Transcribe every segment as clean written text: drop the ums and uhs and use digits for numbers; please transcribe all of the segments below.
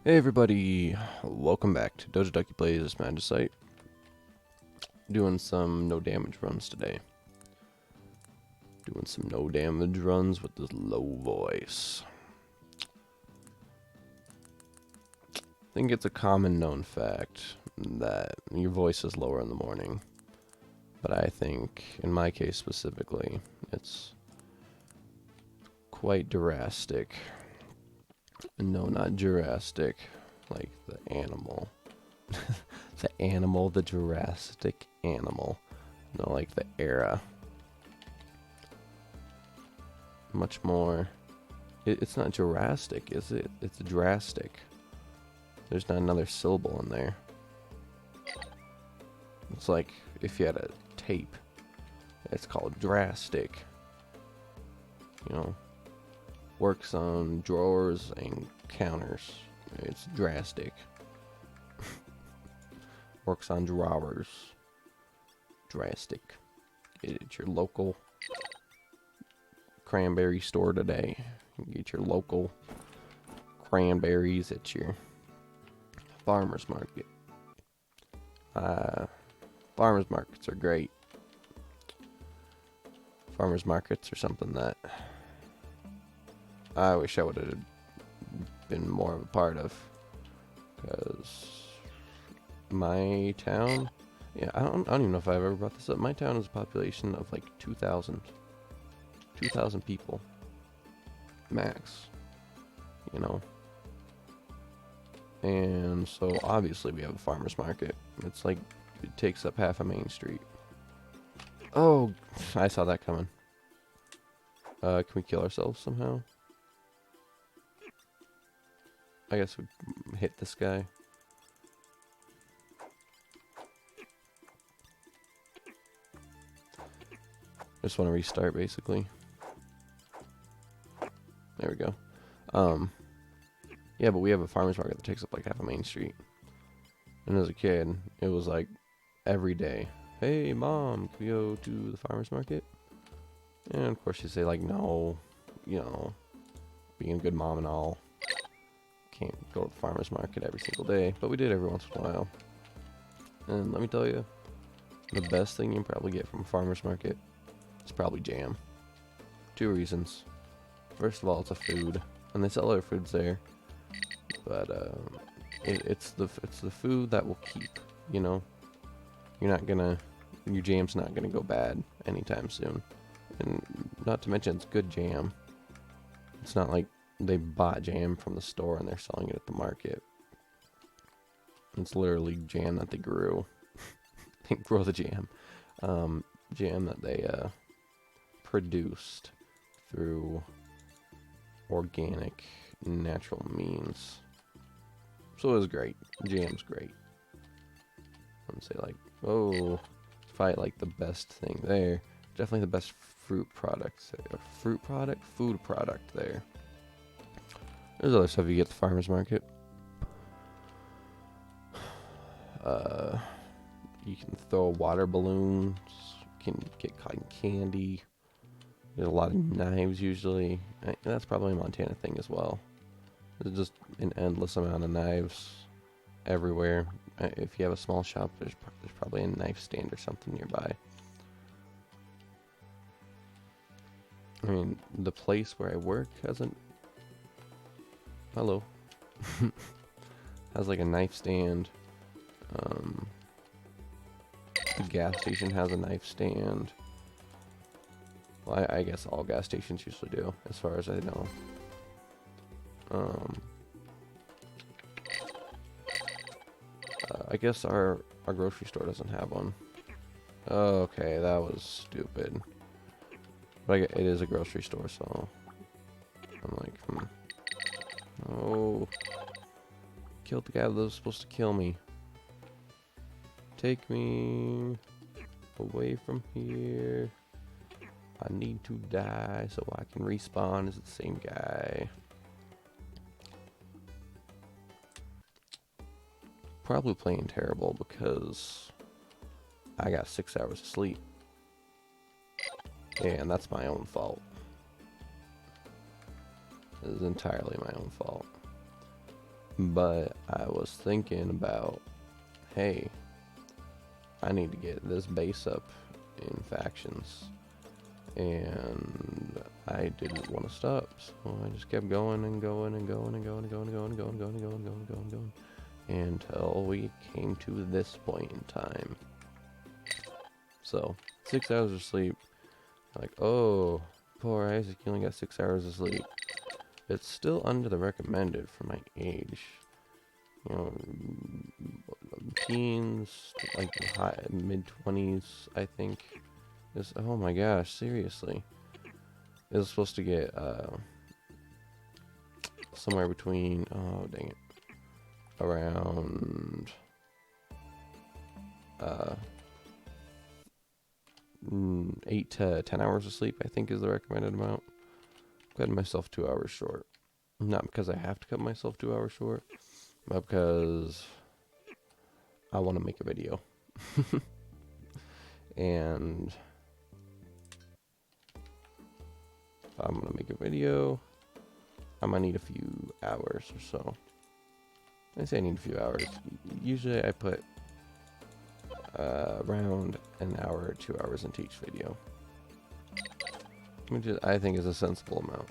Hey everybody, welcome back to Dojoduckie Plays Magicite. Doing some no damage runs today. Doing some no damage runs with this low voice. I think it's a common known fact that your voice is lower in the morning. But I think, in my case specifically, it's quite drastic. No, not Jurassic, like the animal. The animal, the Jurassic animal. No, like the era. Much more. It's not Jurassic, is it? It's drastic. There's not another syllable in there. It's like if you had a tape. It's called drastic. You know, works on drawers and counters. It's drastic. Works on drawers. Drastic. It's your local cranberry store today. You can get your local cranberries at your farmer's market. Farmers markets are great. Farmers markets are something that I wish I would have been more of a part of, because my town, yeah, I don't even know if I've ever brought this up. My town has a population of like 2,000 people max, you know, and so obviously we have a farmer's market. It's like it takes up half of Main Street. Oh, I saw that coming. Can we kill ourselves somehow? I guess we hit this guy. Just want to restart, basically. There we go. Yeah, but we have a farmer's market that takes up like half of Main Street. And as a kid, it was like every day, hey, Mom, can we go to the farmer's market? And of course she'd say like, no, you know, being a good mom and all. Can't go to the farmer's market every single day, but we did every once in a while. And let me tell you, the best thing you can probably get from a farmer's market is probably jam. 2 reasons. First of all, it's a food, and they sell other foods there, but it's the food that will keep. You know, your jam's not gonna go bad anytime soon, and not to mention it's good jam. It's not like they bought jam from the store and they're selling it at the market. It's literally jam that they grew. They grow the jam. Jam that they produced through organic, natural means. So it was great. Jam's great. I wouldn't say like, oh, it's probably like the best thing there. Definitely the best fruit product. Food product there. There's other stuff you get at the farmer's market. You can throw water balloons. You can get cotton candy. There's a lot of knives usually. And that's probably a Montana thing as well. There's just an endless amount of knives everywhere. If you have a small shop, there's probably a knife stand or something nearby. I mean, the place where I work hasn't. Hello. Has like a knife stand. The gas station has a knife stand. Well, I guess all gas stations usually do, as far as I know. I guess our grocery store doesn't have one. Okay, that was stupid. But it is a grocery store, so I'm like, Oh, killed the guy that was supposed to kill me. Take me away from here. I need to die so I can respawn as the same guy. Probably playing terrible because I got 6 hours of sleep. And that's my own fault. It is entirely my own fault. But I was thinking about, hey, I need to get this base up in factions. And I didn't want to stop, so I just kept going and going and going and going and going and going and going and going and going and going and going and going until we came to this point in time. So 6 hours of sleep. Like, oh, poor Isaac, you only got 6 hours of sleep. It's still under the recommended for my age. You know, teens, like high mid-20s, I think. Is, oh my gosh, seriously. It's supposed to get somewhere between, oh dang it, around 8 to 10 hours of sleep, I think is the recommended amount. Cutting myself 2 hours short. Not because I have to cut myself 2 hours short, but because I want to make a video. And if I'm going to make a video, I'm going to need a few hours or so. I say I need a few hours. Usually I put around an hour or 2 hours into each video, which is, I think is a sensible amount.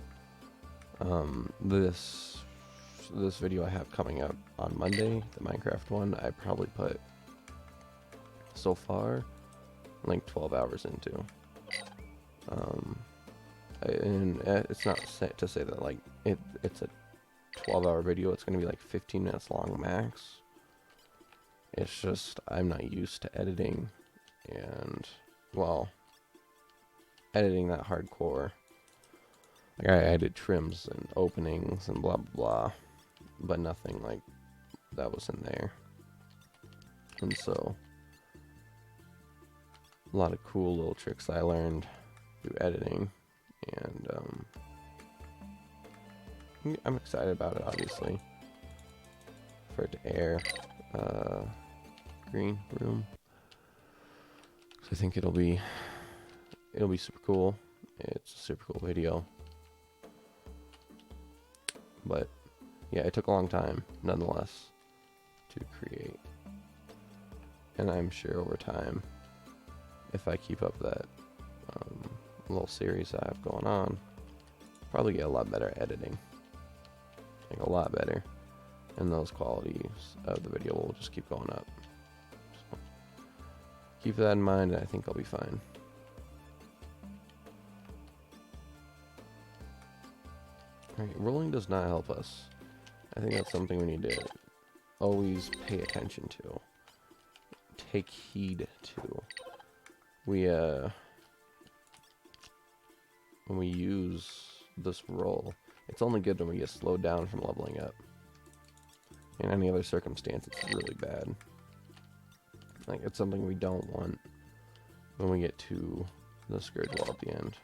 This video I have coming out on Monday, the Minecraft one, I probably put so far like 12 hours into. And it's not to say that like it's a 12-hour video. It's gonna be like 15 minutes long max. It's just I'm not used to editing, and well, editing that hardcore. Like I did trims and openings and blah blah blah, but nothing like that was in there. And so a lot of cool little tricks I learned through editing, and I'm excited about it, obviously, for it to air. Green room. So I think it'll be super cool. It's a super cool video. But yeah, it took a long time, nonetheless, to create. And I'm sure over time, if I keep up that little series I have going on, probably get a lot better at editing. Like a lot better. And those qualities of the video will just keep going up. So keep that in mind, and I think I'll be fine. Right, rolling does not help us. I think that's something we need to always pay attention to. Take heed to. When we use this roll, it's only good when we get slowed down from leveling up. In any other circumstance, it's really bad. Like, it's something we don't want when we get to the scourge wall at the end.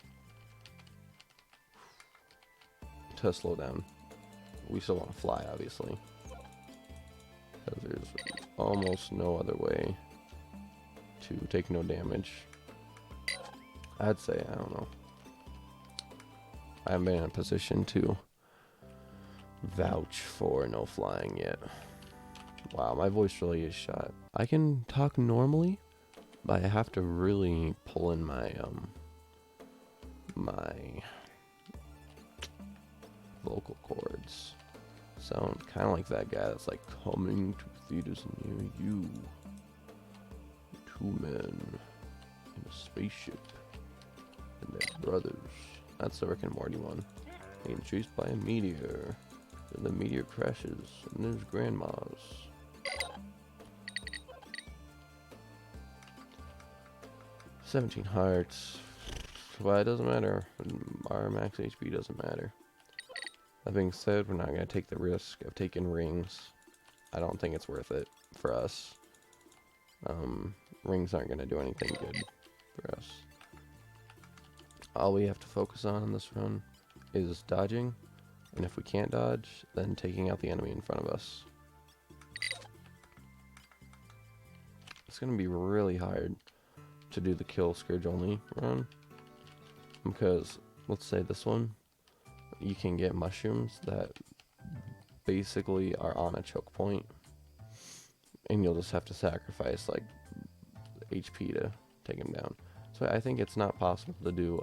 To slow down. We still want to fly, obviously. Because there's almost no other way to take no damage. I'd say, I don't know. I haven't been in a position to vouch for no flying yet. Wow, my voice really is shot. I can talk normally, but I have to really pull in my my vocal cords. Sound kind of like that guy that's like, coming to theaters near you. Two men in a spaceship and their brothers. That's the Rick and Morty one. Being chased by a meteor. Then the meteor crashes, and there's grandmas. $17 hearts. Well, it doesn't matter. Our max HP doesn't matter. That being said, we're not going to take the risk of taking rings. I don't think it's worth it for us. Rings aren't going to do anything good for us. All we have to focus on in this run is dodging. And if we can't dodge, then taking out the enemy in front of us. It's going to be really hard to do the kill scourge only run. Because, let's say this one, you can get mushrooms that basically are on a choke point, and you'll just have to sacrifice like HP to take him down. So I think it's not possible to do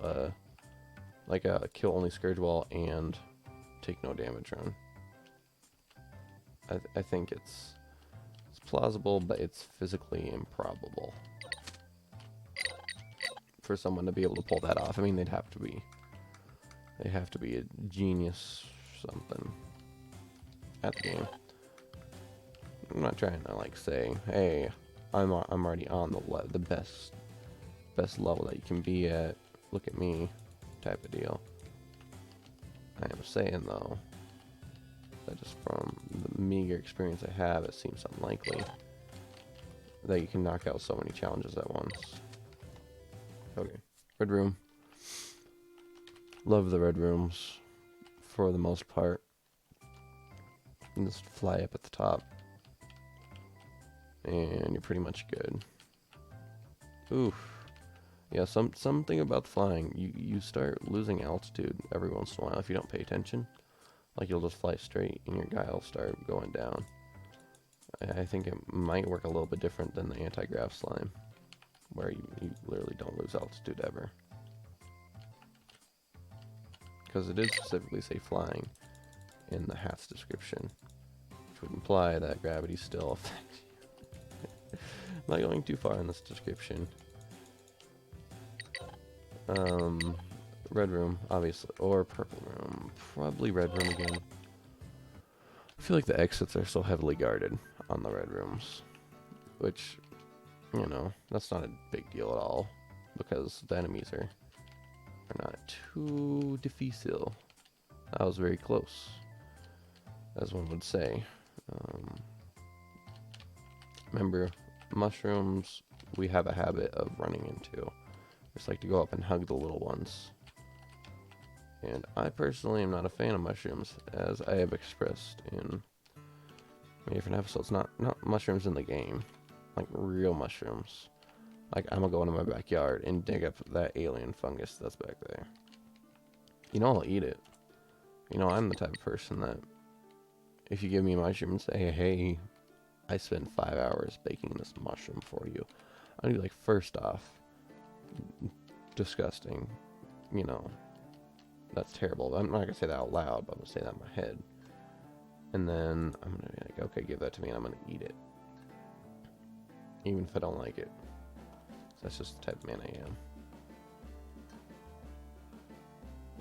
like a kill only Scourge Wall and take no damage run. I think it's plausible, but it's physically improbable for someone to be able to pull that off. I mean, they'd have to be a genius something at the game. I'm not trying to like say, hey, I'm already on the best level that you can be at. Look at me, type of deal. I am saying though that just from the meager experience I have, it seems unlikely that you can knock out so many challenges at once. Okay, red room. Love the red rooms for the most part. You just fly up at the top, and you're pretty much good. Oof. Yeah, something about flying. You start losing altitude every once in a while if you don't pay attention. Like you'll just fly straight and your guy will start going down. I think it might work a little bit different than the anti-grav slime, where you literally don't lose altitude ever. Because it is specifically say flying in the hat's description, which would imply that gravity still affects you. Not going too far in this description. Red room, obviously, or purple room. Probably red room again. I feel like the exits are so heavily guarded on the red rooms, which, you know, that's not a big deal at all, because the enemies are not too difficile. That was very close, as one would say. Remember, mushrooms, we have a habit of running into. Just like to go up and hug the little ones. And I personally am not a fan of mushrooms, as I have expressed in many different episodes. Not mushrooms in the game, like real mushrooms. Like I'm gonna go into my backyard and dig up that alien fungus that's back there. You know, I'll eat it. You know, I'm the type of person that if you give me a mushroom and say, hey, I spent 5 hours baking this mushroom for you, I'd be like, first off, disgusting, you know, that's terrible. I'm not gonna say that out loud, but I'm gonna say that in my head, and then I'm gonna be like, okay, give that to me and I'm gonna eat it, even if I don't like it. So that's just the type of man I am.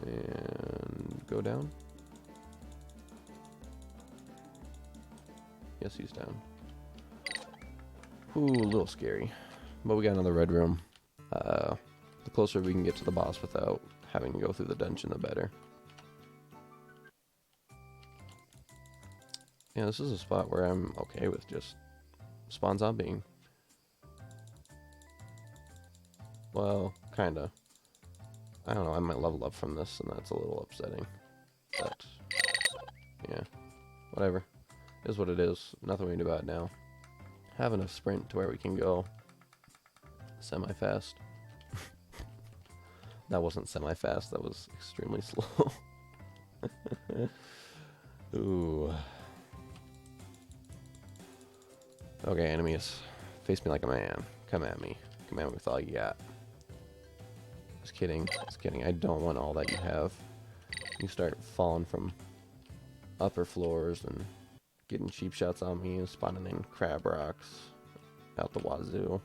And go down. Yes, he's down. Ooh, a little scary, but we got another red room. The closer we can get to the boss without having to go through the dungeon, the better. Yeah, this is a spot where I'm okay with just spawn zombieing. Well, kinda. I don't know, I might level up from this, and that's a little upsetting. But, yeah, whatever. It is what it is. Nothing we can do about it now. Have enough sprint to where we can go semi-fast. That wasn't semi-fast, that was extremely slow. Ooh. Okay, enemies. Face me like a man. Come at me. Come at me with all you got. Just kidding. Just kidding. I don't want all that you have. You start falling from upper floors and getting cheap shots on me and spawning in crab rocks out the wazoo.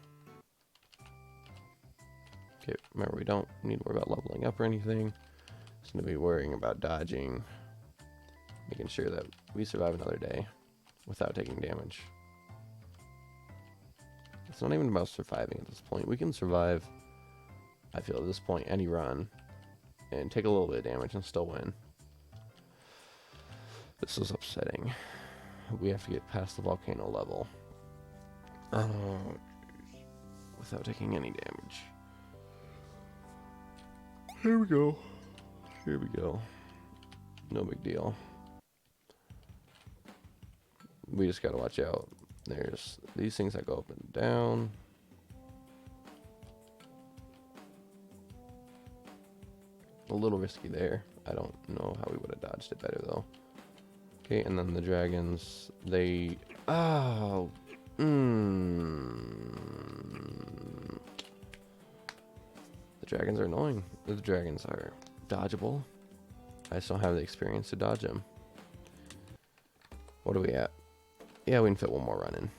Okay, remember, we don't need to worry about leveling up or anything. Just need to be worrying about dodging, making sure that we survive another day without taking damage. It's not even about surviving at this point. We can survive, I feel, at this point, any run, and take a little bit of damage and still win. This is upsetting. We have to get past the volcano level without taking any damage. Here we go. Here we go. No big deal. We just gotta watch out. There's these things that go up and down. A little risky there. I don't know how we would have dodged it better though. Okay, and then the dragons, they... Oh! Mm. The dragons are annoying. The dragons are dodgeable. I just don't have the experience to dodge them. What are we at? Yeah, we can fit one more run in.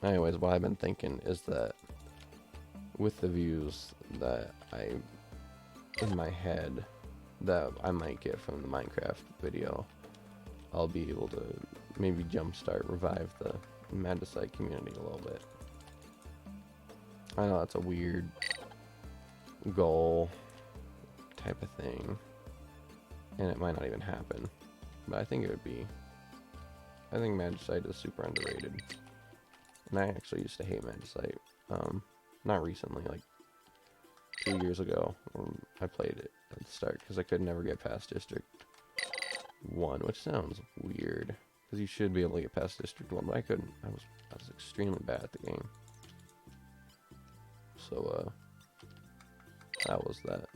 Anyways, what I've been thinking is that with the views that in my head that I might get from the Minecraft video, I'll be able to maybe revive the Magicite community a little bit. I know that's a weird goal type of thing, and it might not even happen, but I think it would be. I think Magicite is super underrated, and I actually used to hate Magicite. Not recently, like 2 years ago, when I played it at the start, because I could never get past District 1, which sounds weird, because you should be able to get past District 1, but I couldn't. I was extremely bad at the game. So, that was that.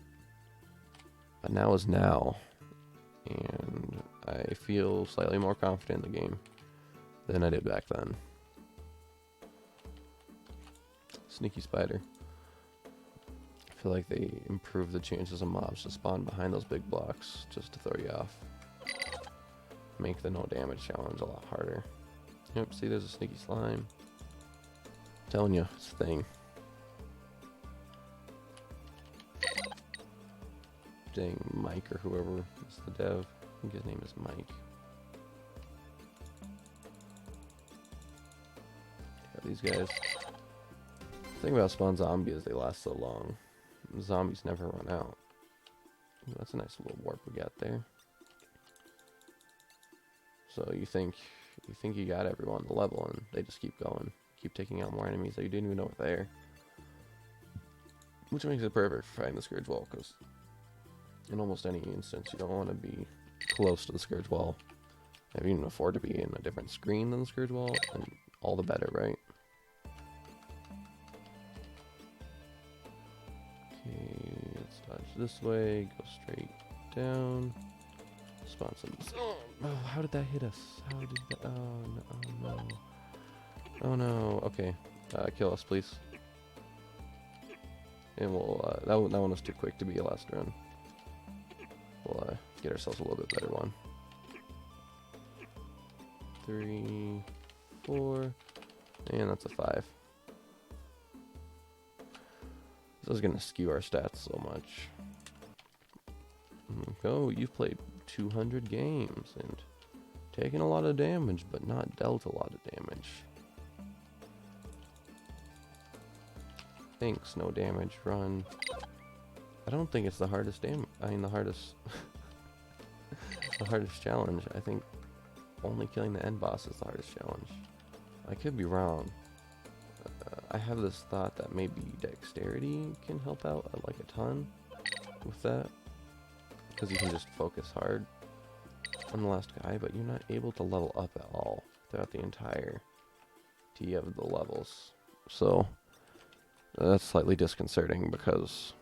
But now is now, and I feel slightly more confident in the game than I did back then. Sneaky spider. I feel like they improved the chances of mobs to spawn behind those big blocks just to throw you off. Make the no damage challenge a lot harder. Yep, see there's a sneaky slime. I'm telling you, it's a thing. Dang, Mike or whoever is the dev. I think his name is Mike. Yeah, these guys. The thing about spawn zombie is they last so long. The zombies never run out. Ooh, that's a nice little warp we got there. So you think you got everyone on the level, and they just keep going, keep taking out more enemies that you didn't even know were there. Which makes it perfect for fighting the Scourge Wall, because in almost any instance you don't want to be close to the Scourge Wall. If you can afford to be in a different screen than the Scourge Wall, then all the better, right? Okay, let's dodge this way, go straight down. Spawn some. Oh, how did that hit us? How did that? Oh no! Oh no! Oh no! Okay, kill us, please. And we'll. That one was too quick to be a last run. We'll get ourselves a little bit better one. 3, 4, and that's a 5. This is gonna skew our stats so much. Oh, you've played 200 games and taken a lot of damage, but not dealt a lot of damage. Thanks, no damage, run. I don't think it's the hardest the hardest the hardest challenge. I think only killing the end boss is the hardest challenge. I could be wrong. I have this thought that maybe dexterity can help out like a ton with that, because you can just focus hard on the last guy, but you're not able to level up at all throughout the entirety of the levels. So that's slightly disconcerting, because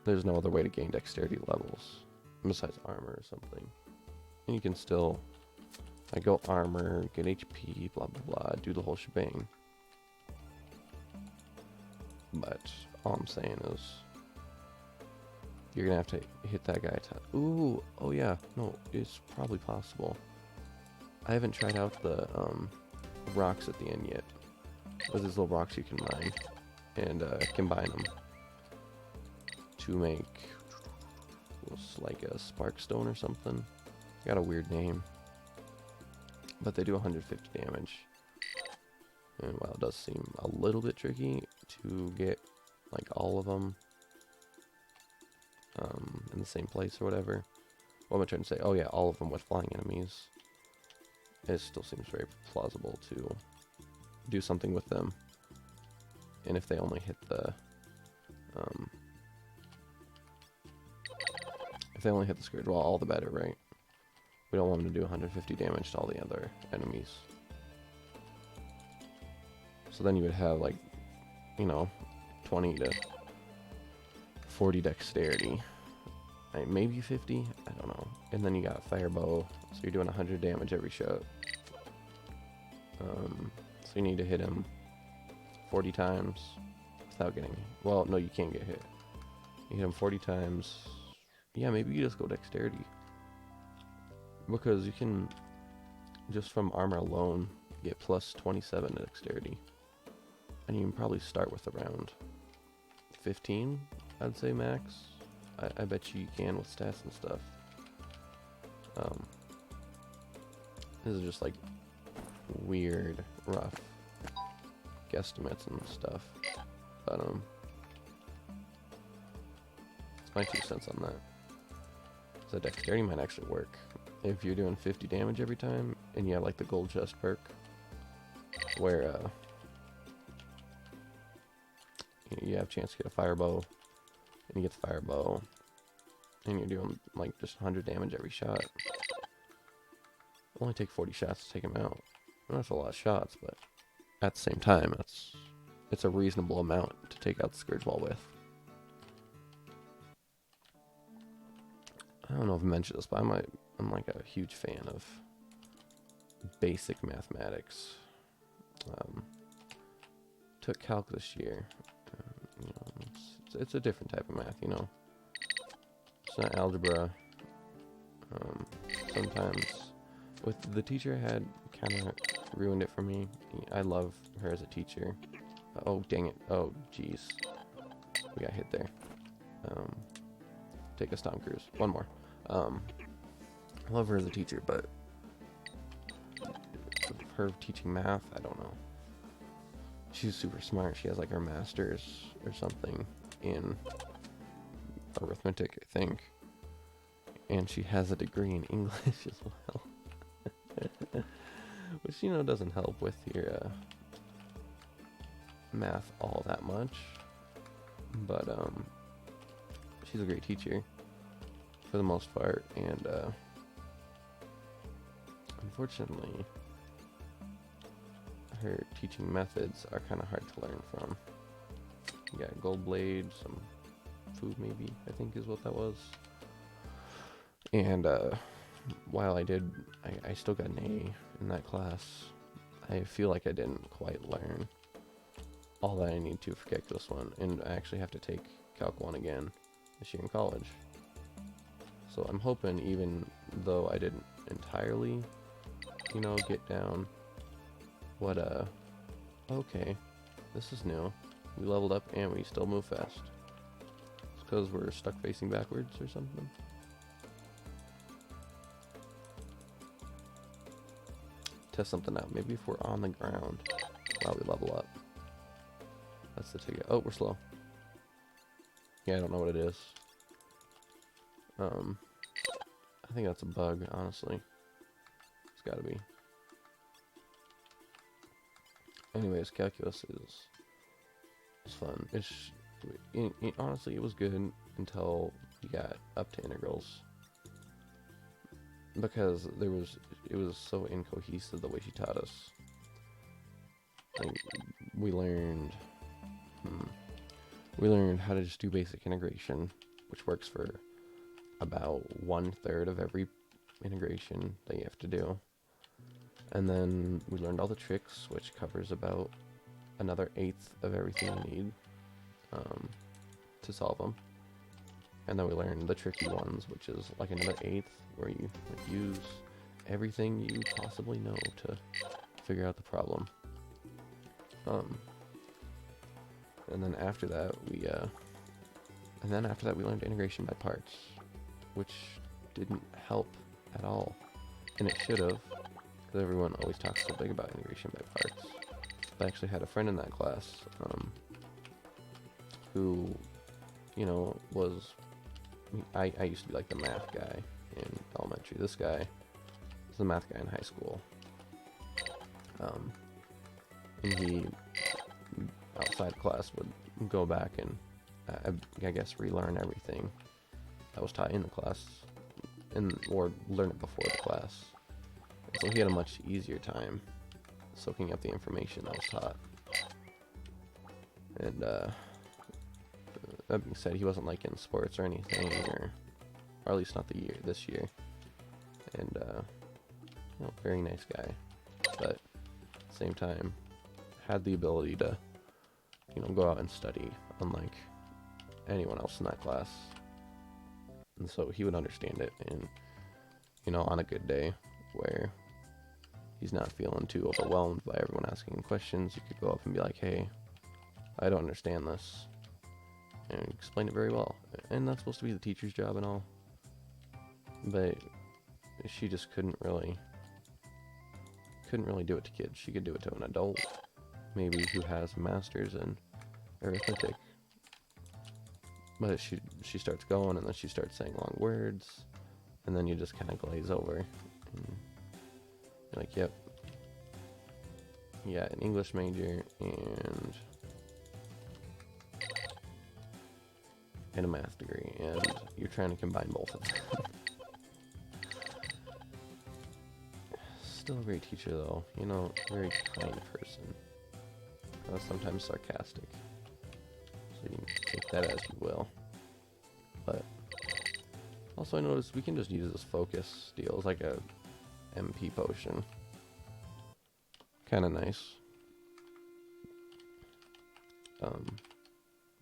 there's no other way to gain dexterity levels besides armor or something. And you can still like go armor, get HP, blah blah blah, do the whole shebang. But all I'm saying is you're gonna have to hit that guy. Ooh, oh yeah, no, it's probably possible. I haven't tried out the rocks at the end yet. There's these little rocks you can mine and combine them to make like a spark stone or something. Got a weird name, but they do 150 damage. And while it does seem a little bit tricky to get like all of them in the same place or whatever, what am I trying to say? Oh yeah, all of them with flying enemies. It still seems very plausible to do something with them. And if they only hit the Scourge Wall, all the better, right? We don't want them to do 150 damage to all the other enemies. So then you would have like, you know, 20 to 40 dexterity. maybe 50, I don't know. And then you got fire bow, so you're doing 100 damage every shot. So you need to hit him 40 times without getting, well, no, you can't get hit. You hit him 40 times. Yeah, maybe you just go dexterity, because you can just from armor alone get plus 27 to dexterity, and you can probably start with around 15, I'd say max. I bet you can with stats and stuff. This is just like weird, rough guesstimates and stuff, but it's my 2 cents on that. So dexterity might actually work if you're doing 50 damage every time, and you have like the gold chest perk, where you have a chance to get a fire bow, and you get the fire bow, and you're doing like just 100 damage every shot. Only take 40 shots to take him out. Well, that's a lot of shots, but at the same time, it's a reasonable amount to take out the Scourge Ball with. I don't know if I mentioned this, but I'm like a huge fan of basic mathematics. Took calc this year. You know, it's a different type of math, you know. It's not algebra. Sometimes with the teacher I had, kind of ruined it for me. I love her as a teacher. Oh dang it! Oh jeez, we got hit there. Take a stomp cruise. One more. I love her as a teacher, but her teaching math, I don't know. She's super smart. She has like her master's or something in arithmetic, I think, and she has a degree in English as well. Which, you know, doesn't help with your math all that much, but she's a great teacher for the most part, and unfortunately her teaching methods are kind of hard to learn from. You got gold blade, some food maybe, I think is what that was, and while I still got an A in that class, I feel like I didn't quite learn all that I need to for Calculus 1, and I actually have to take Calc 1 again this year in college. So I'm hoping, even though I didn't entirely, you know, get down what, okay, this is new. We leveled up and we still move fast. It's because we're stuck facing backwards or something. Test something out. Maybe if we're on the ground while we level up. That's the ticket. Oh, we're slow. Yeah, I don't know what it is. I think that's a bug, honestly. It's gotta be. Anyways, calculus is fun. Honestly, it was good until you got up to integrals, because it was so incohesive the way she taught us. Like, we learned how to just do basic integration, which works for about 1/3 of every integration that you have to do. And then we learned all the tricks, which covers about another 1/8 of everything you need to solve them. And then we learned the tricky ones, which is like another 1/8, where you use everything you possibly know to figure out the problem. And then after that we learned integration by parts, which didn't help at all, and it should have, because everyone always talks so big about integration by parts. I actually had a friend in that class who, you know, was, I used to be like the math guy in elementary. This guy was the math guy in high school, and he, outside class, would go back and I guess relearn everything that was taught in the class, or learn it before the class. And so he had a much easier time soaking up the information that was taught. And that being said, he wasn't like in sports or anything, or or at least not this year. And you know, very nice guy, but at the same time had the ability to, you know, go out and study unlike anyone else in that class. And so he would understand it, and you know, on a good day where he's not feeling too overwhelmed by everyone asking him questions, you could go up and be like, hey, I don't understand this, and explain it very well. And that's supposed to be the teacher's job and all, but she just couldn't really do it to kids. She could do it to an adult, maybe who has a master's in arithmetic, but she starts going, and then she starts saying long words, and then you just kind of glaze over, and you're like, yep, yeah, an English major and a math degree, and you're trying to combine both of them. Still a great teacher though, you know, very kind person. Sometimes sarcastic, so you can take that as you will. But also I noticed we can just use this focus deal as like a MP potion. Kind of nice.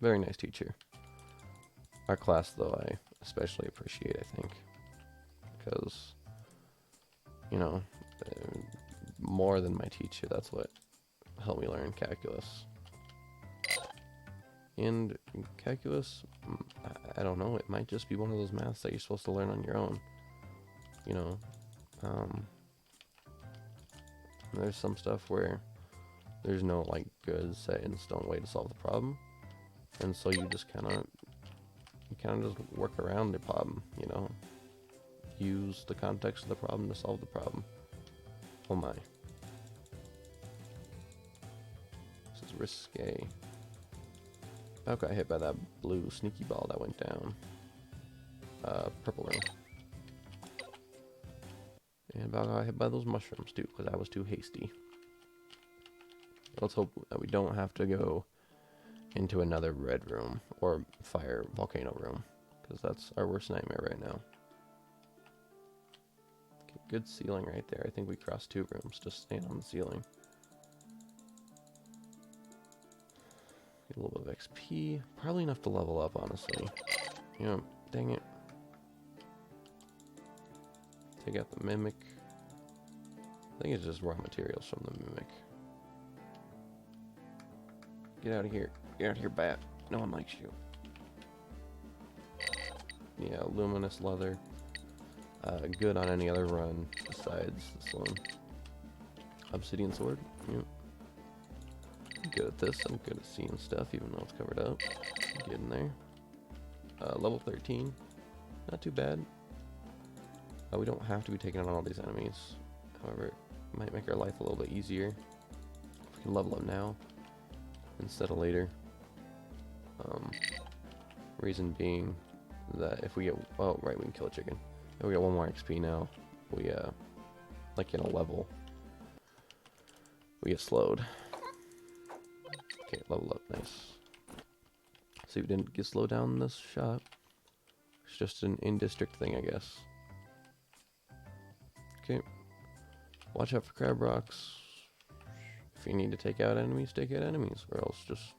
Very nice teacher. Our class though I especially appreciate, I think, because, you know, more than my teacher, that's what helped me learn calculus. And calculus, I don't know, it might just be one of those maths that you're supposed to learn on your own. You know, there's some stuff where there's no like good set in stone way to solve the problem, and so you just kind of just work around the problem, you know, use the context of the problem to solve the problem. Oh my. This is risque. About got hit by that blue sneaky ball that went down. Purple ring. And about got hit by those mushrooms too, because I was too hasty. Let's hope that we don't have to go into another red room or fire volcano room, because that's our worst nightmare right now. Okay, good ceiling right there. I think we crossed 2 rooms, just staying on the ceiling. Get a little bit of XP, probably enough to level up, honestly. Yeah, dang it. Take out the mimic. I think it's just raw materials from the mimic. Get out of here. Get out of here, bat. No one likes you. Yeah, luminous leather. Good on any other run besides this one. Obsidian sword. Yep. I'm good at this. I'm good at seeing stuff even though it's covered up. Getting there. Level 13. Not too bad. We don't have to be taking on all these enemies. However, it might make our life a little bit easier if we can level up now instead of later. Reason being that if we get, oh right, we can kill a chicken. If we get 1 more XP now, we like in a level, we get slowed. Okay, level up, nice. See, we didn't get slowed down in this shot. It's just an in-district thing, I guess. Okay, watch out for crab rocks. If you need to take out enemies, or else just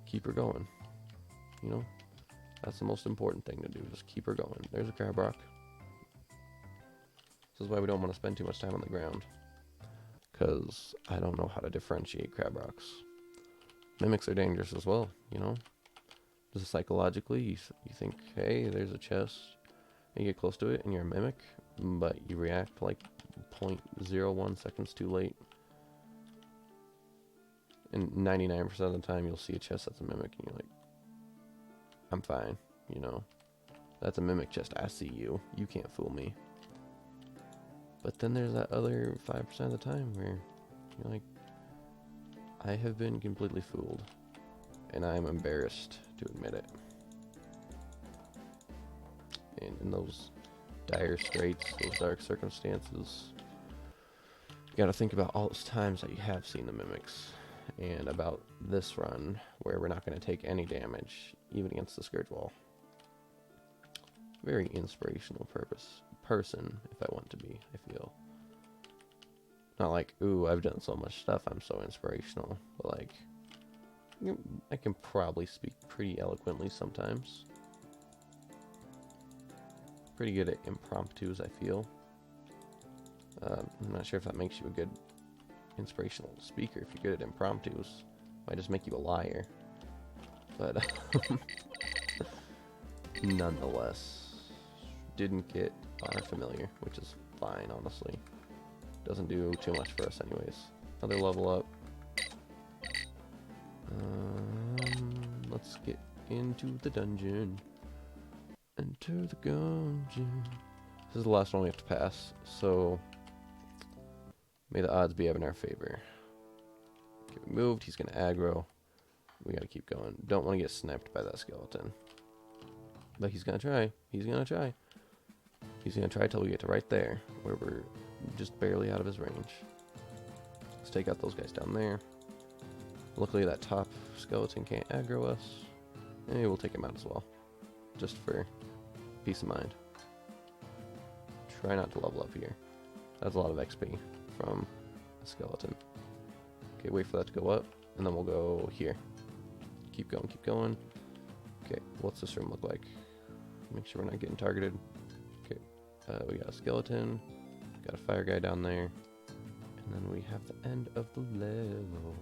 keep her going. You know, that's the most important thing to do, just keep her going. There's a crab rock. This is why we don't want to spend too much time on the ground, because I don't know how to differentiate crab rocks. Mimics are dangerous as well, you know. Just psychologically, you think, hey, there's a chest, and you get close to it, and you're a mimic, but you react like 0.01 seconds too late. And 99% of the time, you'll see a chest that's a mimic, and you're like, I'm fine, you know. That's a mimic chest, I see you. You can't fool me. But then there's that other 5% of the time where you're like, I have been completely fooled, and I am embarrassed to admit it. And in those dire straits, those dark circumstances, you gotta think about all those times that you have seen the mimics, and about this run where we're not gonna take any damage, even against the Scourge Wall. Very inspirational person, if I want to be, I feel. Not like, ooh, I've done so much stuff, I'm so inspirational. But like, I can probably speak pretty eloquently sometimes. Pretty good at impromptus, I feel. I'm not sure if that makes you a good inspirational speaker. If you're good at impromptus, might just make you a liar. But nonetheless, didn't get honor familiar, which is fine, honestly. Doesn't do too much for us anyways. Another level up. Let's get into the dungeon. Enter the dungeon. This is the last one we have to pass, so may the odds be in our favor. Okay, we moved. He's gonna aggro. We gotta keep going. Don't want to get sniped by that skeleton. But he's gonna try. He's gonna try. He's gonna try till we get to right there, where we're just barely out of his range. Let's take out those guys down there. Luckily that top skeleton can't aggro us. Maybe we'll take him out as well. Just for peace of mind. Try not to level up here. That's a lot of XP from a skeleton. Okay, wait for that to go up, and then we'll go here. Keep going, keep going. Okay, what's this room look like? Make sure we're not getting targeted. Okay, we got a skeleton. Got a fire guy down there. And then we have the end of the level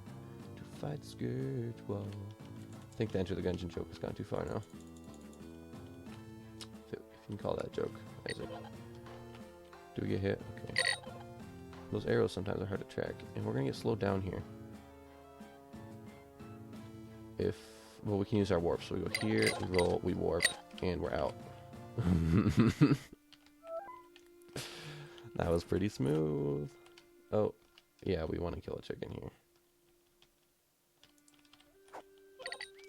to fight Scourge Wall. I think the Enter the Gungeon joke has gone too far now. If you can call that a joke, Isaac. Do we get hit? Okay. Those arrows sometimes are hard to track. And we're going to get slowed down here. Well, we can use our warp. So we go here, we roll, we warp, and we're out. That was pretty smooth. Oh, yeah, we want to kill a chicken here.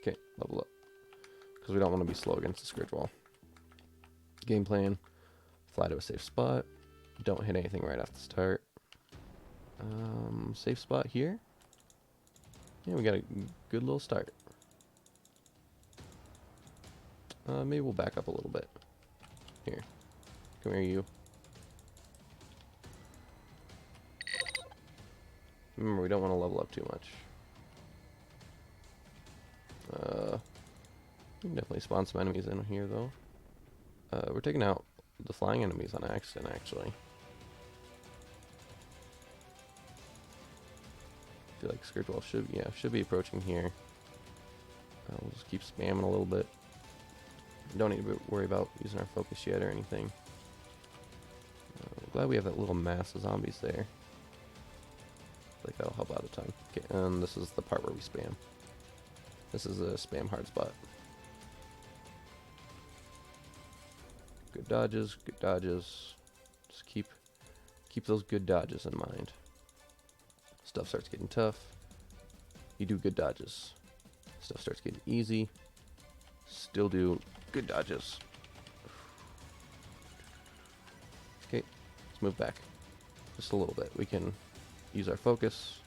Okay, level up. Because we don't want to be slow against the Scourge Wall. Game plan. Fly to a safe spot. Don't hit anything right off the start. Safe spot here. Yeah, we got a good little start. Maybe we'll back up a little bit. Here. Come here, you. Remember, we don't want to level up too much. We can definitely spawn some enemies in here, though. We're taking out the flying enemies on accident, actually. I feel like Scourge Wall should be approaching here. We'll just keep spamming a little bit. Don't need to worry about using our focus yet or anything. Glad we have that little mass of zombies there. I think that'll help out a ton. Okay, and this is the part where we spam. This is a spam hard spot. Good dodges, good dodges. Just keep those good dodges in mind. Stuff starts getting tough. You do good dodges. Stuff starts getting easy. Still do good dodges. Okay, let's move back. Just a little bit. We can use our focus.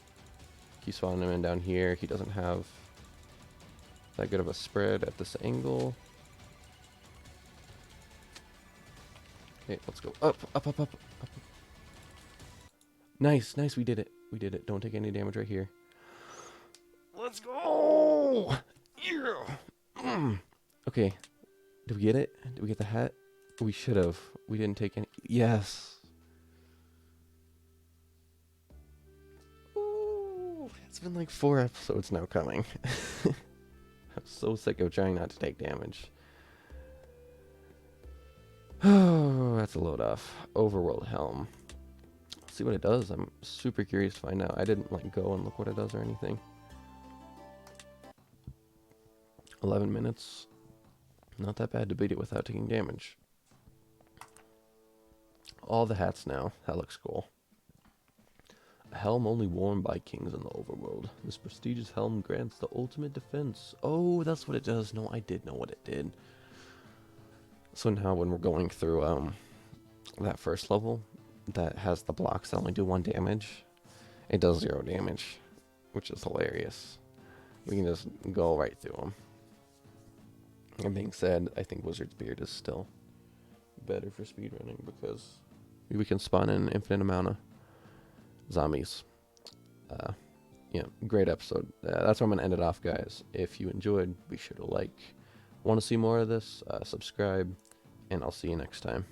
Keep spawning him in down here. He doesn't have that good of a spread at this angle. Okay, let's go up, up, up, up, up. Nice, nice, we did it. We did it. Don't take any damage right here. Let's go! Yeah! Okay, did we get it? Did we get the hat? We should have. We didn't take any. Yes! Ooh, it's been like 4 episodes now coming. I'm so sick of trying not to take damage. Oh, that's a load off. Overworld Helm. Let's see what it does. I'm super curious to find out. I didn't like go and look what it does or anything. 11 minutes. Not that bad to beat it without taking damage. All the hats now. That looks cool. A helm only worn by kings in the overworld. This prestigious helm grants the ultimate defense. Oh, that's what it does. No, I did know what it did. So now when we're going through that first level that has the blocks that only do 1 damage, it does 0 damage, which is hilarious. We can just go right through them. That being said, I think Wizard's Beard is still better for speedrunning because we can spawn in an infinite amount of zombies. Yeah, great episode. That's where I'm gonna end it off, guys. If you enjoyed, be sure to like. Want to see more of this? Subscribe, and I'll see you next time.